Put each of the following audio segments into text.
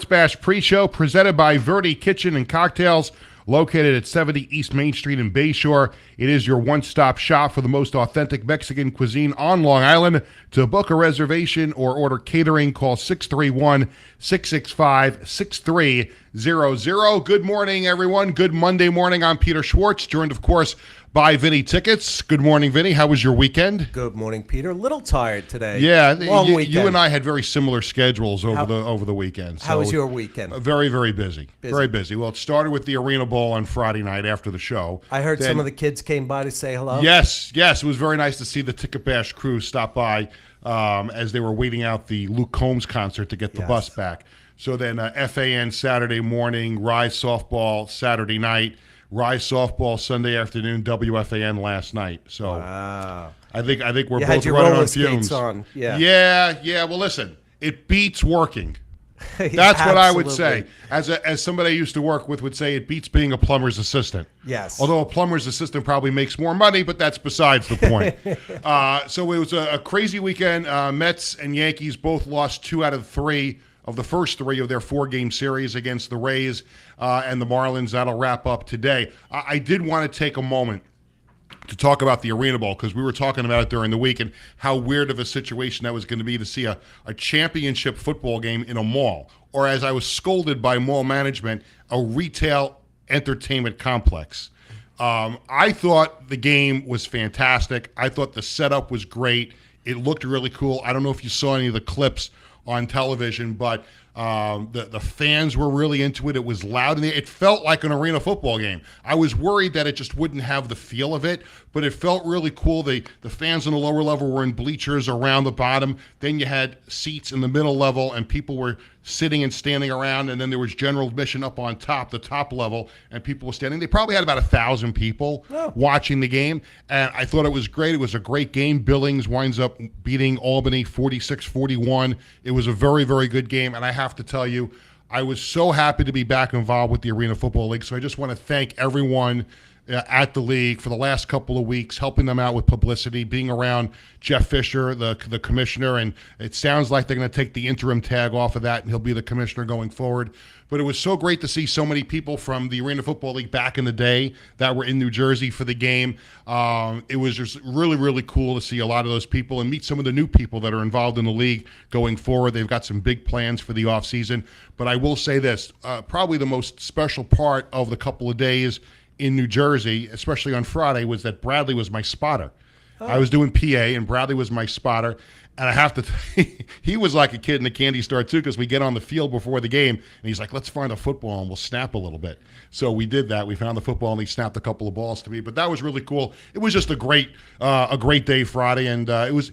Bash pre-show presented by Verde Kitchen and Cocktails, located at 70 East Main Street in Bayshore. It is your one-stop shop for the most authentic Mexican cuisine on Long Island. To book a reservation or order catering, call 631-665-6300. Good morning, everyone. Good Monday morning. I'm Peter Schwartz, joined, of course, by Vinny Tickets. Good morning, Vinny. How was your weekend? Good morning, Peter. A little tired today. Yeah, Long weekend. You and I had very similar schedules over the weekend. How was your weekend? Very, very busy. Very busy. Well, it started with the Arena Bowl on Friday night after the show. I heard some of the kids came by to say hello. Yes. It was very nice to see the Ticket Bash crew stop by as they were waiting out the Luke Combs concert to get the bus back. So then FAN Saturday morning, Rise Softball Saturday night, Rise Softball Sunday afternoon, WFAN last night. So wow. I think we're you both had your running roller on fumes. skates on. Yeah. Well, listen, it beats working. That's what I would say. As somebody I used to work with would say, it beats being a plumber's assistant. Yes. Although a plumber's assistant probably makes more money, but that's besides the point. So it was a crazy weekend. Mets and Yankees both lost 2 out of 3 of the first 3 of their 4-game series against the Rays and the Marlins. That'll wrap up today. I did want to take a moment to talk about the Arena Bowl, because we were talking about it during the week and how weird of a situation that was going to be to see a championship football game in a mall, or as I was scolded by mall management, a retail entertainment complex. I thought the game was fantastic. I thought the setup was great. It looked really cool. I don't know if you saw any of the clips on television, but the fans were really into it. It was loud, and it felt like an arena football game. I was worried that it just wouldn't have the feel of it, but it felt really cool. The fans on the lower level were in bleachers around the bottom. Then you had seats in the middle level, and people were sitting and standing around, and then there was general admission up on top, the top level, and people were standing. They probably had about 1,000 people watching the game, and I thought it was great. It was a great game. Billings winds up beating Albany 46-41. It was a very, very good game, and I have to tell you, I was so happy to be back involved with the Arena Football League, so I just want to thank everyone at the league for the last couple of weeks, helping them out with publicity, being around Jeff Fisher, the commissioner, and it sounds like they're going to take the interim tag off of that, and he'll be the commissioner going forward. But it was so great to see so many people from the Arena Football League back in the day that were in New Jersey for the game. It was just really, really cool to see a lot of those people and meet some of the new people that are involved in the league going forward. They've got some big plans for the offseason. But I will say this, probably the most special part of the couple of days in New Jersey, especially on Friday, was that Bradley was my spotter. I was doing PA, and Bradley was my spotter. And I have to tell you, he was like a kid in a candy store, too, because we get on the field before the game, and he's like, let's find a football, and we'll snap a little bit. So we did that. We found the football, and he snapped a couple of balls to me. But that was really cool. It was just a great day Friday, and it was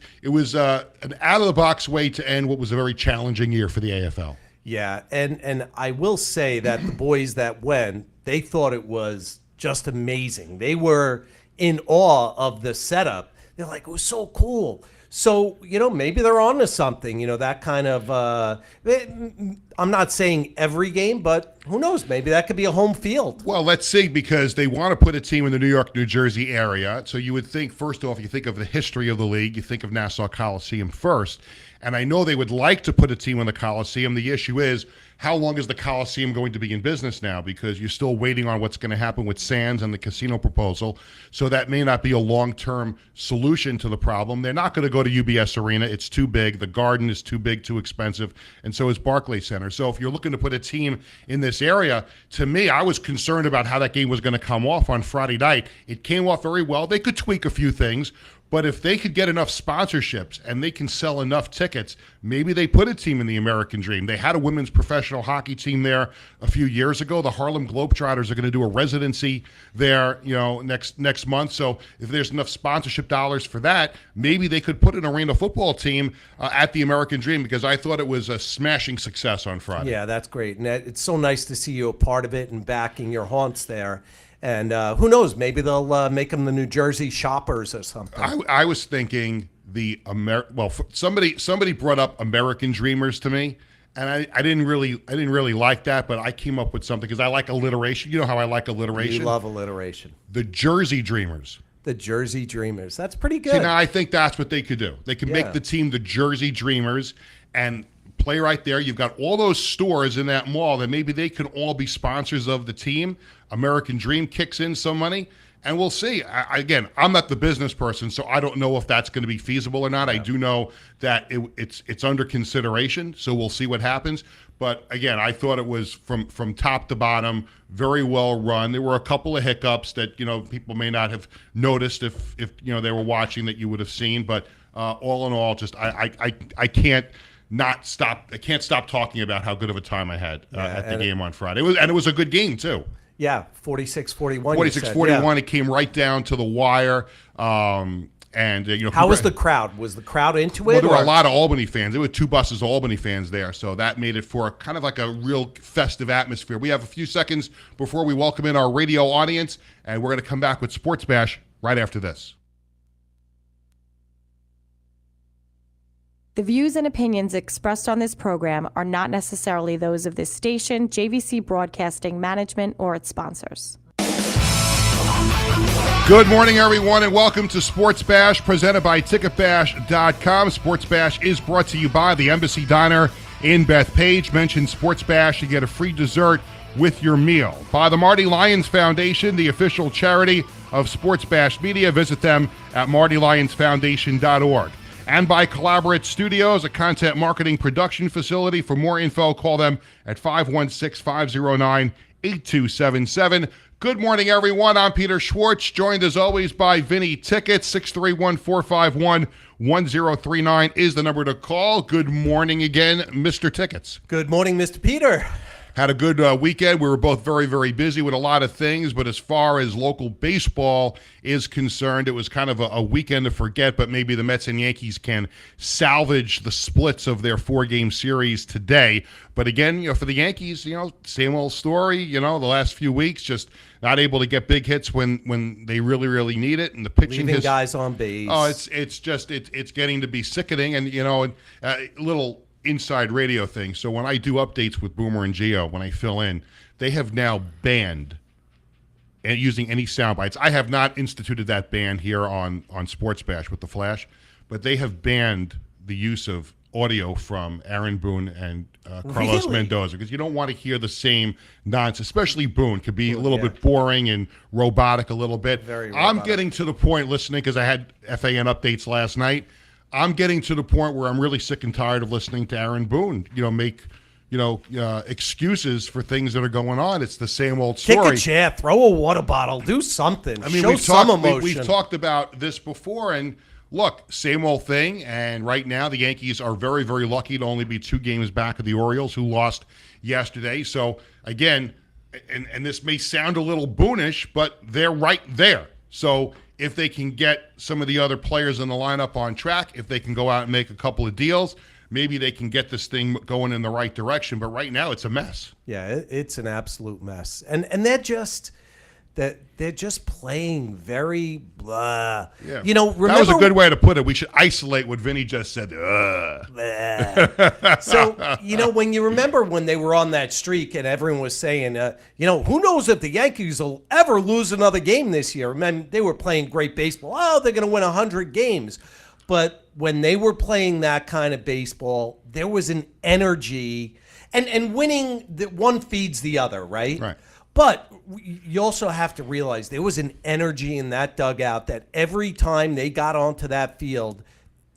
an out-of-the-box way to end what was a very challenging year for the AFL. Yeah, and I will say that the boys that went, they thought it was just amazing. They were in awe of the setup. They're like, it was so cool. So, maybe they're on to something, that kind of, I'm not saying every game, but who knows? Maybe that could be a home field. Well, let's see, because they want to put a team in the New York, New Jersey area. So you would think, first off, you think of the history of the league, you think of Nassau Coliseum first. And I know they would like to put a team in the Coliseum. The issue is, how long is the Coliseum going to be in business now? Because you're still waiting on what's going to happen with Sands and the casino proposal. So that may not be a long-term solution to the problem. They're not going to go to UBS Arena. It's too big. The Garden is too big, too expensive. And so is Barclays Center. So if you're looking to put a team in this area, to me, I was concerned about how that game was going to come off on Friday night. It came off very well. They could tweak a few things. But if they could get enough sponsorships and they can sell enough tickets, maybe they put a team in the American Dream. They had a women's professional hockey team there a few years ago. The Harlem Globetrotters are going to do a residency there, next month. So if there's enough sponsorship dollars for that, maybe they could put an arena football team at the American Dream, because I thought it was a smashing success on Friday. Yeah, that's great. And it's so nice to see you a part of it and backing your haunts there. And who knows? Maybe they'll make them the New Jersey Shoppers or something. I was thinking somebody brought up American Dreamers to me, and I didn't really like that, but I came up with something because I like alliteration. You know how I like alliteration. You love alliteration. The Jersey Dreamers. The Jersey Dreamers. That's pretty good. See, now I think that's what they could do. They could make the team the Jersey Dreamers and play right there. You've got all those stores in that mall that maybe they could all be sponsors of the team. American Dream kicks in some money, and we'll see. Again, I'm not the business person, so I don't know if that's going to be feasible or not. Yeah. I do know that it's under consideration, so we'll see what happens. But again, I thought it was from top to bottom very well run. There were a couple of hiccups that people may not have noticed if they were watching that you would have seen. But all in all, just I can't stop talking about how good of a time I had at the game on Friday. It was a good game too. Yeah, 46-41. 46-41. It came right down to the wire. And how was the crowd? Was the crowd into it? Well, there were a lot of Albany fans. There were 2 buses of Albany fans there, so that made it for kind of like a real festive atmosphere. We have a few seconds before we welcome in our radio audience, and we're going to come back with Sports Bash right after this. The views and opinions expressed on this program are not necessarily those of this station, JVC Broadcasting Management, or its sponsors. Good morning, everyone, and welcome to Sports Bash, presented by TicketBash.com. Sports Bash is brought to you by the Embassy Diner in Bethpage. Mention Sports Bash, you get a free dessert with your meal. By the Marty Lyons Foundation, the official charity of Sports Bash Media. Visit them at martylyonsfoundation.org. And by Collaborate Studios, a content marketing production facility. For more info, call them at 516-509-8277. Good morning, everyone. I'm Peter Schwartz, joined as always by Vinny Tickets. 631-451-1039 is the number to call. Good morning again, Mr. Tickets. Good morning, Mr. Peter. Had a good weekend. We were both very, very busy with a lot of things, but as far as local baseball is concerned, it was kind of a weekend to forget, but maybe the Mets and Yankees can salvage the splits of their 4-game series today. But again, for the Yankees, same old story, the last few weeks, just not able to get big hits when they really, really need it. And the pitching leaving guys on base. Oh, it's getting to be sickening. And, a little inside radio thing. So when I do updates with Boomer and Gio, when I fill in, they have now banned using any sound bites. I have not instituted that ban here on Sports Bash with the Flash, but they have banned the use of audio from Aaron Boone and Carlos Mendoza, because you don't want to hear the same nonsense, especially Boone. Could be a little bit boring and robotic a little bit. Very robotic. I'm getting to the point, listening, because I had FAN updates last night, I'm getting to the point where I'm really sick and tired of listening to Aaron Boone, make, excuses for things that are going on. It's the same old story. Kick a chair, throw a water bottle, do something. I mean, show some emotion. We've talked about this before, and look, same old thing. And right now, the Yankees are very, very lucky to only be 2 games back of the Orioles, who lost yesterday. So again, and this may sound a little Boonish, but they're right there. So if they can get some of the other players in the lineup on track, if they can go out and make a couple of deals, maybe they can get this thing going in the right direction. But right now, it's a mess. Yeah, it's an absolute mess. And they're just playing very blah. Yeah. Remember, that was a good way to put it. We should isolate what Vinny just said. So, when you remember when they were on that streak and everyone was saying, who knows if the Yankees will ever lose another game this year? I mean, they were playing great baseball. Oh, they're going to win 100 games. But when they were playing that kind of baseball, there was an energy. And winning, one feeds the other, right? Right. But you also have to realize there was an energy in that dugout that every time they got onto that field,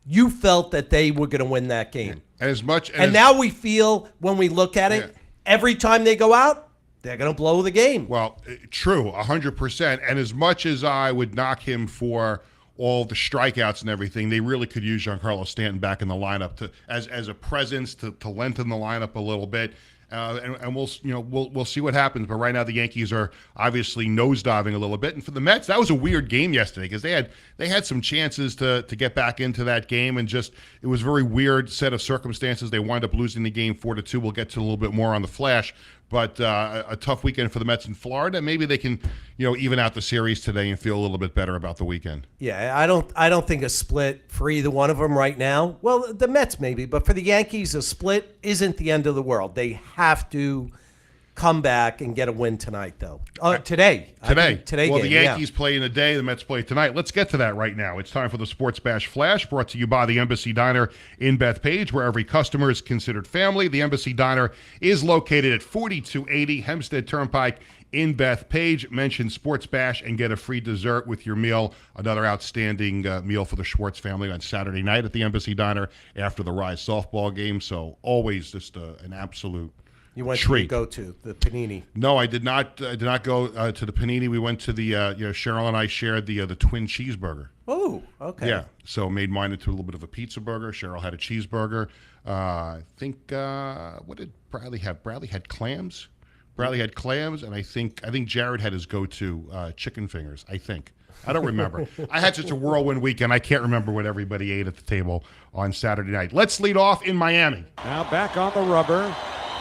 you felt that they were going to win that game. And now we feel, when we look at it, every time they go out, they're going to blow the game. Well, true, 100%. And as much as I would knock him for all the strikeouts and everything, they really could use Giancarlo Stanton back in the lineup as a presence to lengthen the lineup a little bit. And we'll see what happens. But right now the Yankees are obviously nosediving a little bit. And for the Mets, that was a weird game yesterday, because they had some chances to get back into that game, and just it was a very weird set of circumstances. They wind up losing the game 4-2. We'll get to a little bit more on the Flash. But a tough weekend for the Mets in Florida. Maybe they can, even out the series today and feel a little bit better about the weekend. Yeah, I don't think a split for either one of them right now. Well, the Mets maybe, but for the Yankees, a split isn't the end of the world. They have to come back and get a win tonight, though. Today. Today Well, game, the Yankees play in the day, the Mets play tonight. Let's get to that right now. It's time for the Sports Bash Flash, brought to you by the Embassy Diner in Bethpage, where every customer is considered family. The Embassy Diner is located at 4280 Hempstead Turnpike in Bethpage. Mention Sports Bash and get a free dessert with your meal. Another outstanding meal for the Schwartz family on Saturday night at the Embassy Diner after the Rise softball game. So always just an absolute You went treat. to go-to, the panini. No, I did not. Did not go to the panini. We went to the. Cheryl and I shared the twin cheeseburger. Oh, okay. Yeah, so made mine into a little bit of a pizza burger. Cheryl had a cheeseburger. I think what did Bradley have? Bradley had clams. Bradley had clams, and I think Jared had his go-to chicken fingers. I think. I don't remember. I had such a whirlwind weekend. I can't remember what everybody ate at the table on Saturday night. Let's lead off in Miami. Now back on the rubber.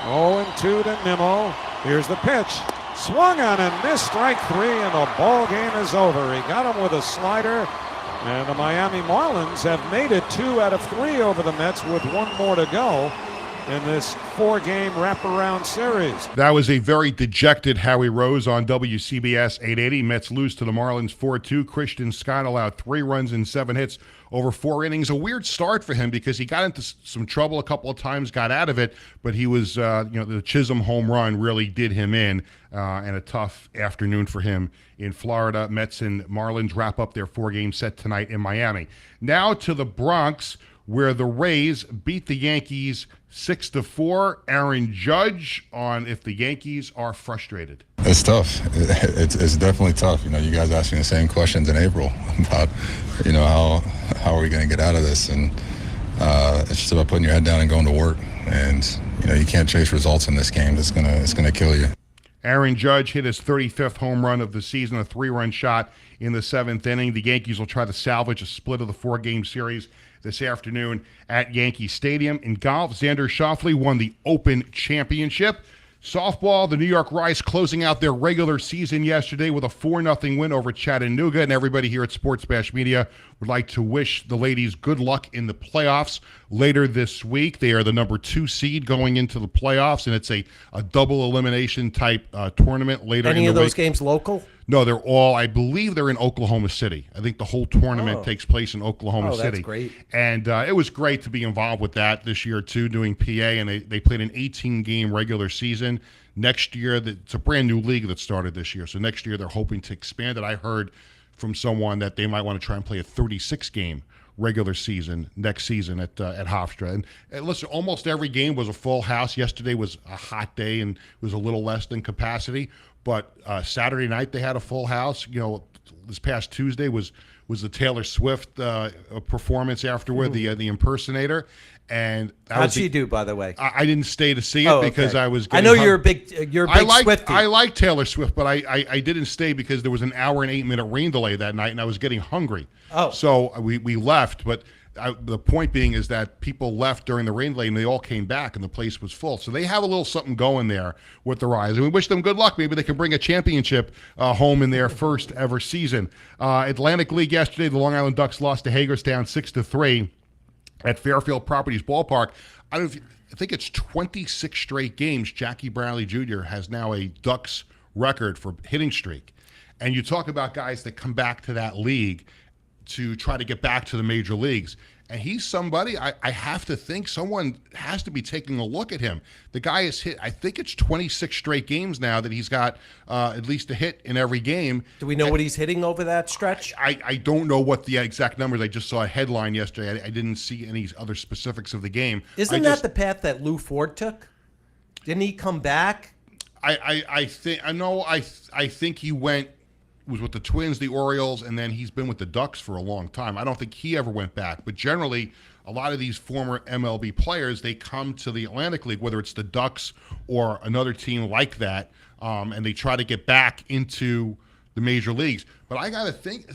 0-2 to Nimmo. Here's the pitch. Swung on and missed, strike 3, and the ball game is over. He got him with a slider, and the Miami Marlins have made it 2 out of 3 over the Mets with 1 more to go in this 4-game wraparound series. That was a very dejected Howie Rose on WCBS 880. Mets lose to the Marlins 4-2. Christian Scott allowed 3 runs and 7 hits over 4 innings. A weird start for him because he got into some trouble a couple of times, got out of it, but he was, the Chisholm home run really did him in, and a tough afternoon for him in Florida. Mets and Marlins wrap up their 4-game set tonight in Miami. Now to the Bronx, where the Rays beat the Yankees 6-4. Aaron Judge on if the Yankees are frustrated. It's tough. It's definitely tough. You guys asked me the same questions in April about, how are we going to get out of this? And it's just about putting your head down and going to work. And, you can't chase results in this game. It's gonna kill you. Aaron Judge hit his 35th home run of the season, a 3-run shot in the 7th inning. The Yankees will try to salvage a split of the 4-game series this afternoon at Yankee Stadium. In golf, Xander Schauffele won the Open Championship. Softball, the New York Rice closing out their regular season yesterday with a 4-0 win over Chattanooga, and everybody here at Sports Bash Media would like to wish the ladies good luck in the playoffs later this week. They are the number 2 seed going into the playoffs, and it's a double elimination type tournament later in the week. Any of those games local? No, they're all, I believe they're in Oklahoma City. I think the whole tournament takes place in Oklahoma City. That's great. And it was great to be involved with that this year, too, doing PA. And they played an 18-game regular season. Next year, it's a brand new league that started this year. So next year, they're hoping to expand it. I heard from someone that they might want to try and play a 36-game regular season next season at Hofstra. And listen, almost every game was a full house. Yesterday was a hot day and it was a little less than capacity. But Saturday night they had a full house. This past Tuesday was the Taylor Swift performance afterward, the impersonator. And how'd she do, by the way? I didn't stay to see it because I was. I know you're a big Swiftie. I like Taylor Swift, but I didn't stay because there was an hour and 8-minute rain delay that night, and I was getting hungry. Oh, so we left. But the point being is that people left during the rain delay, and they all came back, and the place was full. So they have a little something going there with the Rise, and we wish them good luck. Maybe they can bring a championship home in their first ever season. Atlantic League yesterday, the Long Island Ducks lost to Hagerstown 6-3. At Fairfield Properties Ballpark. I think it's 26 straight games. Jackie Bradley Jr. has now a Ducks record for hitting streak. And you talk about guys that come back to that league to try to get back to the major leagues. And he's somebody, I have to think someone has to be taking a look at him. The guy has hit, I think it's 26 straight games now that he's got at least a hit in every game. Do we know what he's hitting over that stretch? I don't know what the exact numbers. I just saw a headline yesterday. I didn't see any other specifics of the game. Isn't that the path that Lou Ford took? Didn't he come back? I think he was with the Twins, the Orioles, and then he's been with the Ducks for a long time. I don't think he ever went back. But generally, a lot of these former MLB players, they come to the Atlantic League, whether it's the Ducks or another team like that, and they try to get back into the major leagues. But I got to think,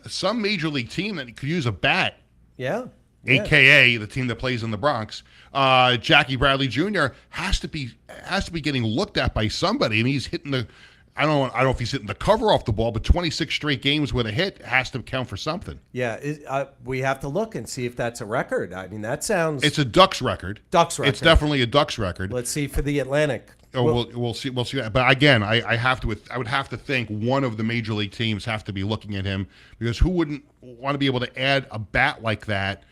some major league team that could use a bat, yeah. AKA the team that plays in the Bronx, Jackie Bradley Jr. has to be getting looked at by somebody, and he's hitting the. I don't know if he's hitting the cover off the ball, but 26 straight games with a hit has to count for something. Yeah, we have to look and see if that's a record. I mean, that sounds. It's a Ducks record. Ducks record. It's definitely a Ducks record. Let's see for the Atlantic. Oh, we'll see. We'll see that. But again, I would have to think one of the major league teams have to be looking at him, because who wouldn't want to be able to add a bat like that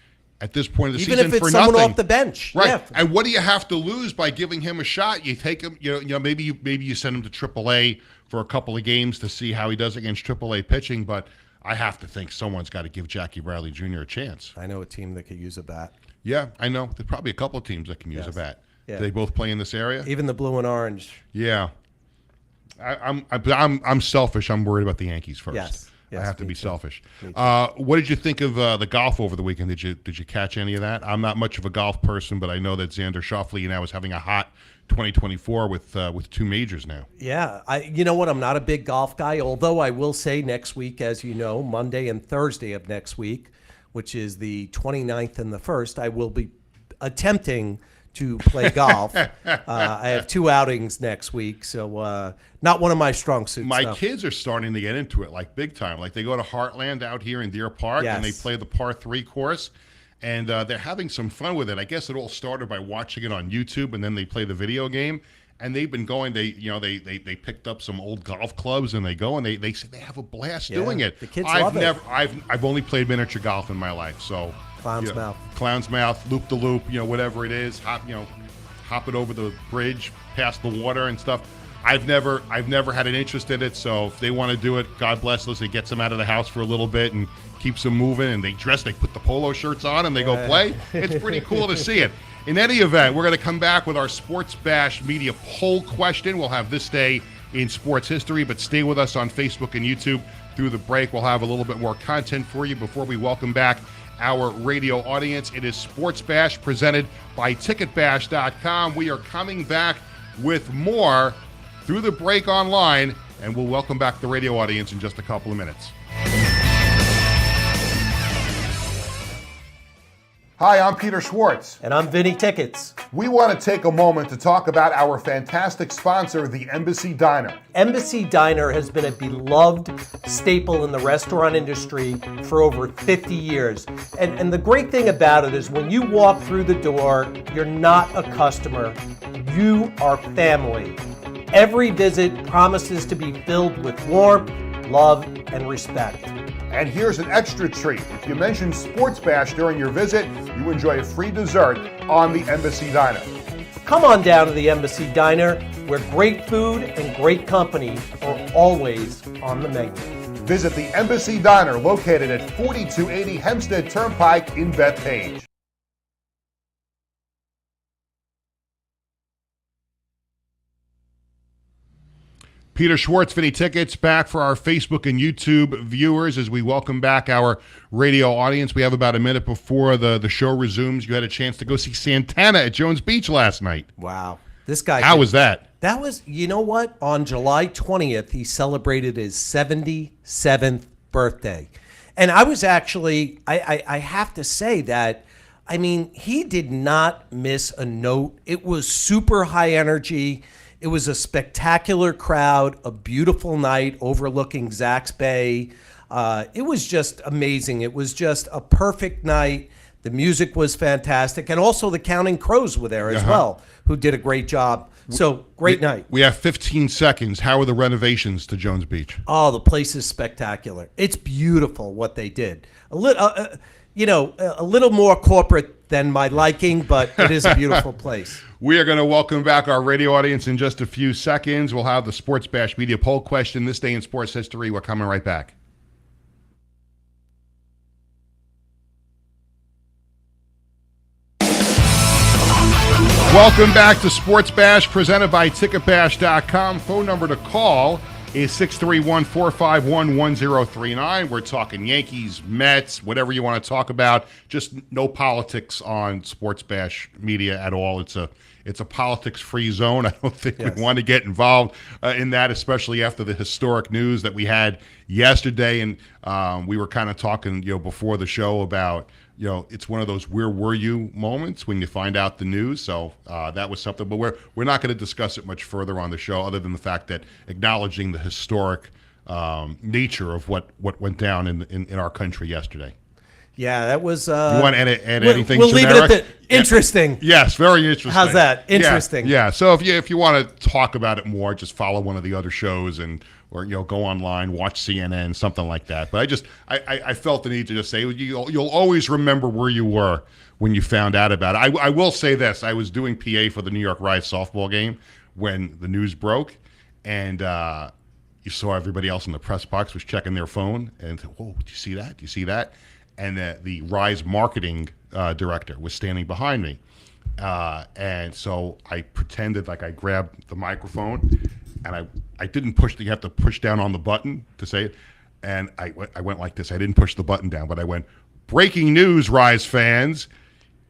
at this point of the Even season if it's for someone nothing? off the bench. Right. Yeah. And what do you have to lose by giving him a shot? You take him, maybe you send him to AAA for a couple of games to see how he does against AAA pitching, but I have to think someone's got to give Jackie Bradley Jr. a chance. I know a team that could use a bat. Yeah, I know. There's probably a couple of teams that can use a bat. Yeah. Do they both play in this area? Even the blue and orange. Yeah. I'm selfish. I'm worried about the Yankees first. Yes. I have to be selfish. Me too. What did you think of the golf over the weekend? Did you catch any of that? I'm not much of a golf person, but I know that Xander Schauffele now is having a hot 2024 with two majors now. Yeah, you know what? I'm not a big golf guy, although I will say next week, as you know, Monday and Thursday of next week, which is the 29th and the 1st, I will be attempting to play golf. I have 2 outings next week, so not one of my strong suits. My no. kids are starting to get into it, like big time. Like they go to Heartland out here in Deer Park, and they Yes. play the par 3 course, and they're having some fun with it. I guess it all started by watching it on YouTube, and then they play the video game. And they've been going. They picked up some old golf clubs, and they go and they say they have a blast doing it. The kids love it. I've only played miniature golf in my life, so Clown's Mouth, loop the loop, whatever it is, hop it over the bridge, past the water and stuff. I've never had an interest in it, so if they want to do it, God bless. Listen, it gets them out of the house for a little bit and keeps them moving. And they put the polo shirts on and they go play. It's pretty cool to see it. In any event, we're going to come back with our Sports Bash Media poll question. We'll have this day in sports history, but stay with us on Facebook and YouTube through the break. We'll have a little bit more content for you before we welcome back our radio audience. It is Sports Bash presented by TicketBash.com. We are coming back with more through the break online, and we'll welcome back the radio audience in just a couple of minutes. Hi, I'm Peter Schwartz. And I'm Vinny Tickets. We want to take a moment to talk about our fantastic sponsor, the Embassy Diner. Embassy Diner has been a beloved staple in the restaurant industry for over 50 years. And the great thing about it is when you walk through the door, you're not a customer, you are family. Every visit promises to be filled with warmth, love, and respect. And here's an extra treat. If you mention Sports Bash during your visit, you enjoy a free dessert on the Embassy Diner. Come on down to the Embassy Diner, where great food and great company are always on the menu. Visit the Embassy Diner, located at 4280 Hempstead Turnpike in Bethpage. Peter Schwartz, Vinny Tickets, back for our Facebook and YouTube viewers as we welcome back our radio audience. We have about a minute before the show resumes. You had a chance to go see Santana at Jones Beach last night. Wow. This guy. How was that? That was, you know what? On July 20th, he celebrated his 77th birthday. And I was actually, I have to say that, I mean, he did not miss a note. It was super high energy. It was a spectacular crowd, a beautiful night overlooking Zack's Bay. It was just amazing. It was just a perfect night. The music was fantastic. And also the Counting Crows were there as well, who did a great job. So, great night. We have 15 seconds. How are the renovations to Jones Beach? Oh, the place is spectacular. It's beautiful what they did. A little more corporate than my liking, but it is a beautiful place. We are going to welcome back our radio audience in just a few seconds. We'll have the Sports Bash Media poll question this day in sports history. We're coming right back. Welcome back to Sports Bash presented by TicketBash.com. Phone number to call is 631-451-1039. We're talking Yankees, Mets, whatever you want to talk about. Just no politics on Sports Bash Media at all. It's a politics-free zone. I don't think we want to get involved in that, especially after the historic news that we had yesterday. And we were kind of talking, before the show about, it's one of those "where were you" moments when you find out the news. So that was something. But we're not going to discuss it much further on the show, other than the fact that acknowledging the historic nature of what went down in our country yesterday. Yeah, that was. You want to add anything We'll leave generic? it at the interesting. Yes, very interesting. How's that? Interesting. Yeah. So if you want to talk about it more, just follow one of the other shows or go online, watch CNN, something like that. But I felt the need to just say you'll always remember where you were when you found out about it. I will say this: I was doing PA for the New York Rise softball game when the news broke, and you saw everybody else in the press box was checking their phone and said, "Whoa, do you see that? Do you see that?" And the Rise marketing director was standing behind me. And so I pretended like I grabbed the microphone, and I didn't push. You have to push down on the button to say it. And I went like this. I didn't push the button down, but I went, "Breaking news, Rise fans.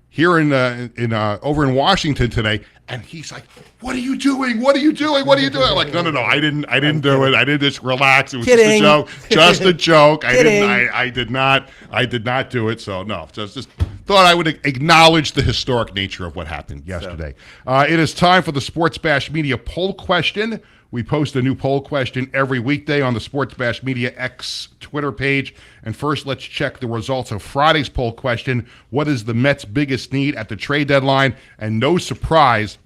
Here over in Washington today." And he's like, "What are you doing? What are you doing? What are you doing?" I'm like, no, I didn't do it. I didn't just relax. It was Kidding. just a joke. Kidding. I did not do it. So no, just thought I would acknowledge the historic nature of what happened yesterday. It is time for the Sports Bash Media poll question. We post a new poll question every weekday on the Sports Bash Media X Twitter page. And first, let's check the results of Friday's poll question. What is the Mets' biggest need at the trade deadline? And no surprise,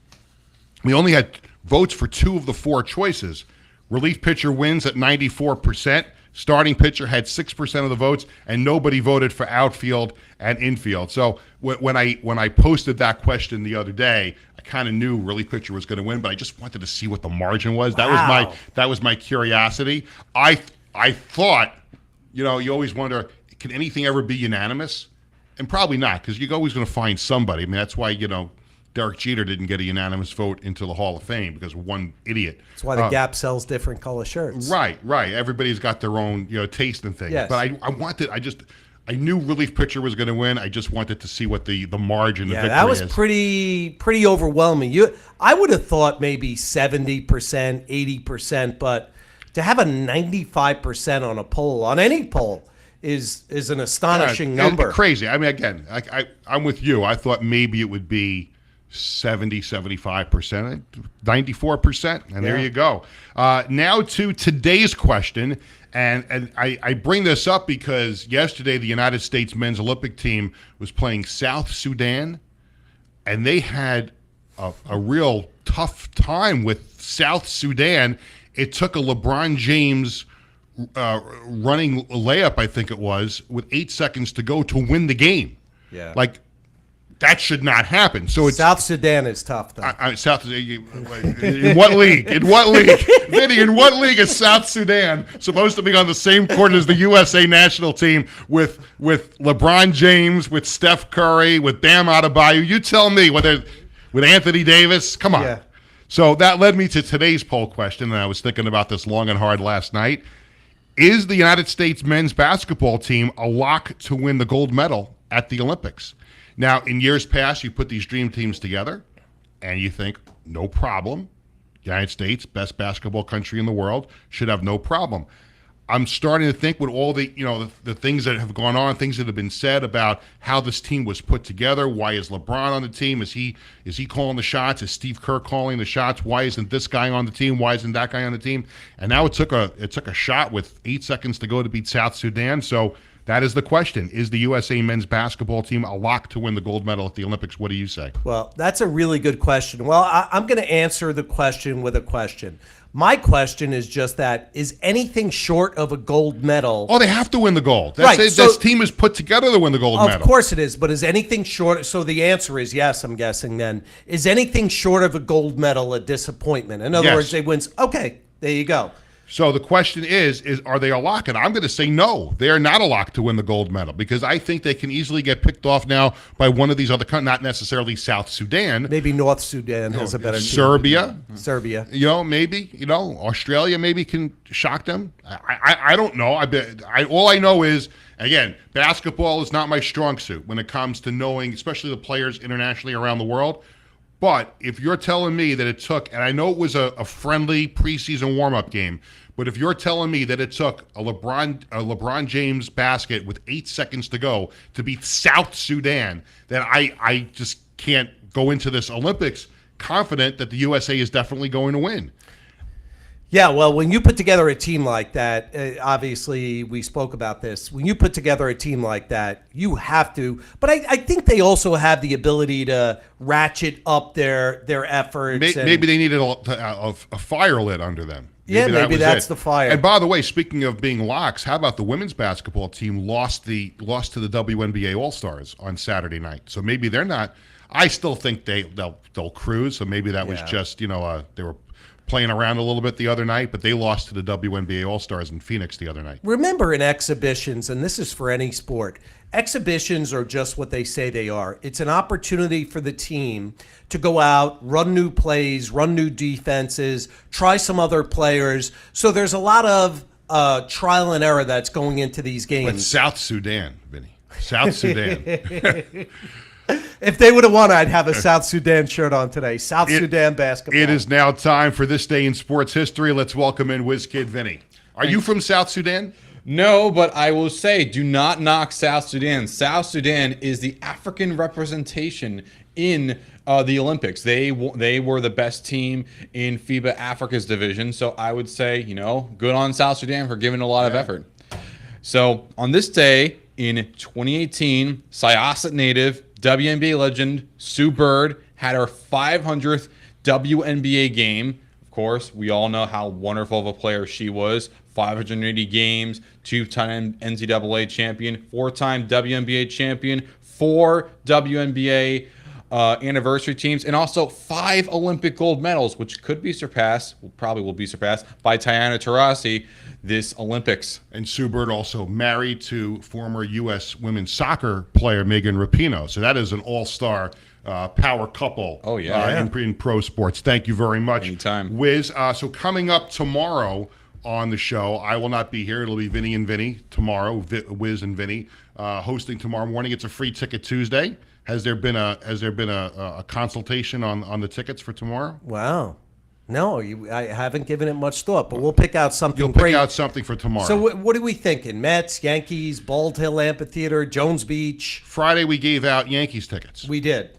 we only had votes for 2 of the 4 choices. Relief pitcher wins at 94%. Starting pitcher had 6% of the votes, and nobody voted for outfield and infield. So when I posted that question the other day, I kind of knew relief pitcher was going to win, but I just wanted to see what the margin was. Wow. That was my curiosity. I thought, you always wonder, can anything ever be unanimous? And probably not, because you're always going to find somebody. I mean, that's why Derek Jeter didn't get a unanimous vote into the Hall of Fame because of one idiot. That's why the Gap sells different color shirts. Right. Everybody's got their own, taste and things. Yes. But I knew relief pitcher was going to win. I just wanted to see what the margin of victory is. Yeah, that was pretty overwhelming. I would have thought maybe 70%, 80%, but to have a 95% on a poll, on any poll, is an astonishing number. Crazy. I mean, again, I'm with you. I thought maybe it would be 70, 75%, 94%, and there you go. Now to today's question, and I bring this up because yesterday the United States men's Olympic team was playing South Sudan, and they had a real tough time with South Sudan. It took a LeBron James running layup, I think it was, with 8 seconds to go to win the game. Yeah. That should not happen. So South Sudan is tough, though. In what league? In what league? Vinny, in what league is South Sudan supposed to be on the same court as the USA national team with LeBron James, with Steph Curry, with Bam Adebayo? You tell me, with Anthony Davis? Come on. Yeah. So that led me to today's poll question, and I was thinking about this long and hard last night. Is the United States men's basketball team a lock to win the gold medal at the Olympics? Now, in years past, you put these dream teams together, and you think, no problem. United States, best basketball country in the world, should have no problem. I'm starting to think with all the things that have gone on, things that have been said about how this team was put together. Why is LeBron on the team? Is he calling the shots? Is Steve Kerr calling the shots? Why isn't this guy on the team? Why isn't that guy on the team? And now it took a shot with 8 seconds to go to beat South Sudan. So that is the question. Is the USA men's basketball team a lock to win the gold medal at the Olympics? What do you say? Well, that's a really good question. Well, I'm going to answer the question with a question. My question is just that, is anything short of a gold medal? Oh, they have to win the gold. Right, This team is put together to win the gold medal. Of course it is, but is anything short? So the answer is yes, I'm guessing then. Is anything short of a gold medal a disappointment? In other Yes. words, they win. Okay, there you go. So the question is are they a lock? And I'm going to say no. They are not a lock to win the gold medal because I think they can easily get picked off now by one of these other countries, not necessarily South Sudan. Maybe North Sudan has a better team. Serbia. Serbia. Maybe, Australia maybe can shock them. I don't know. All I know is, again, basketball is not my strong suit when it comes to knowing, especially the players internationally around the world. But if you're telling me that it took, and I know it was a friendly preseason warm-up game, but if you're telling me that it took a LeBron James basket with 8 seconds to go to beat South Sudan, then I just can't go into this Olympics confident that the USA is definitely going to win. Yeah, well, when you put together a team like that, obviously we spoke about this. When you put together a team like that, you have to. But I think they also have the ability to ratchet up their efforts. Maybe they needed a fire lit under them. Maybe was that's it. the fire. And by the way, speaking of being locks, how about the women's basketball team lost to the WNBA All-Stars on Saturday night? So maybe they're not. I still think they'll cruise. So maybe that was just they were playing around a little bit the other night, but they lost to the WNBA All-Stars in Phoenix the other night. Remember, in exhibitions, and this is for any sport, exhibitions are just what they say they are. It's an opportunity for the team to go out, run new plays, run new defenses, try some other players. So there's a lot of trial and error that's going into these games. But South Sudan, Vinny. South Sudan. If they would have won, I'd have a South Sudan shirt on today. Sudan basketball. It is now time for this day in sports history. Let's welcome in WizKid Vinny. Are you from South Sudan? No, but I will say, do not knock South Sudan. South Sudan is the African representation in the Olympics. They were the best team in FIBA Africa's division. So I would say, good on South Sudan for giving a lot of effort. So on this day in 2018, Syosset native, WNBA legend Sue Bird had her 500th WNBA game. Of course, we all know how wonderful of a player she was. 580 games, two-time NCAA champion, four-time WNBA champion, 4 WNBA anniversary teams, and also 5 Olympic gold medals, which could be surpassed, probably will be surpassed, by Tiana Taurasi this Olympics. And Sue Bird also married to former U.S. women's soccer player Megan Rapinoe. So that is an all-star power couple in pro sports. Thank you very much. Anytime. Wiz, so coming up tomorrow on the show, I will not be here. It'll be Vinny and Vinny tomorrow, Wiz and Vinny, hosting tomorrow morning. It's a free ticket Tuesday. Has there been a consultation on the tickets for tomorrow? Wow. No, I haven't given it much thought, but we'll pick out something You'll great. pick out something for tomorrow. So what are we thinking? Mets, Yankees, Bald Hill Amphitheater, Jones Beach? Friday we gave out Yankees tickets. We did.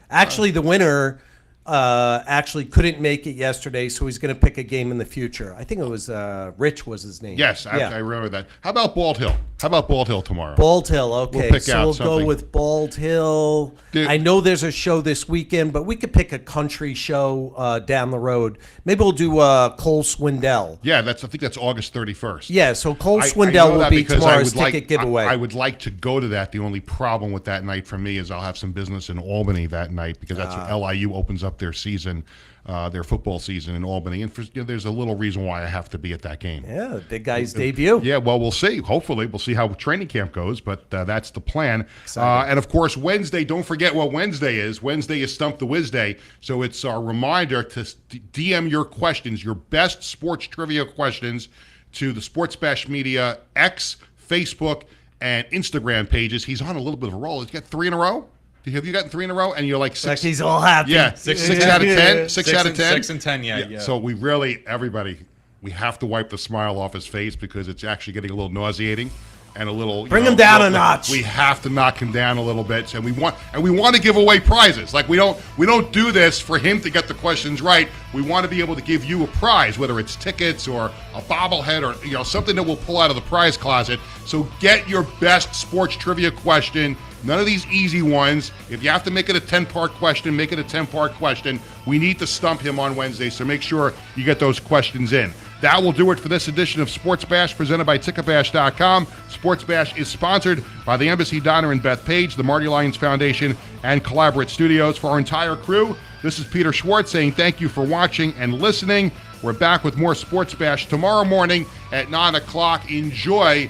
Actually, the winner actually couldn't make it yesterday, so he's going to pick a game in the future. I think it was Rich was his name. Yes, I remember that. How about Bald Hill? How about Bald Hill tomorrow? Bald Hill, okay. We'll pick out we'll something. go with Bald Hill. I know there's a show this weekend, but we could pick a country show down the road. Maybe we'll do Cole Swindell. Yeah, I think that's August 31st. Yeah, so Cole I Swindell know will that be because tomorrow's ticket giveaway. I would like to go to that. The only problem with that night for me is I'll have some business in Albany that night because that's when LIU opens up their season, their football season in Albany. And there's a little reason why I have to be at that game. Yeah, the big guy's debut. Yeah, well, we'll see. Hopefully, we'll see how training camp goes, but that's the plan. And, of course, Wednesday, don't forget what Wednesday is. Wednesday is Stump the Wiz Day, so it's our reminder to DM your questions, your best sports trivia questions, to the Sports Bash Media X, Facebook, and Instagram pages. He's on a little bit of a roll. He's got 3 in a row. Have you gotten 3 in a row? And you're like 6. Like he's all happy. Yeah, 6 out of 10. 6 out of 10. 6 and 10, yeah. So we really, everybody, we have to wipe the smile off his face because it's actually getting a little nauseating and a little. Bring him down a notch. We have to knock him down a little bit, and we want to give away prizes. Like we don't do this for him to get the questions right. We want to be able to give you a prize, whether it's tickets or a bobblehead or something that we'll pull out of the prize closet. So get your best sports trivia question. None of these easy ones. If you have to make it a 10-part question, make it a 10-part question. We need to stump him on Wednesday, so make sure you get those questions in. That will do it for this edition of Sports Bash presented by Ticketbash.com. Sports Bash is sponsored by the Embassy Diner and Beth Page, the Marty Lyons Foundation, and Collaborate Studios. For our entire crew, this is Peter Schwartz saying thank you for watching and listening. We're back with more Sports Bash tomorrow morning at 9 o'clock. Enjoy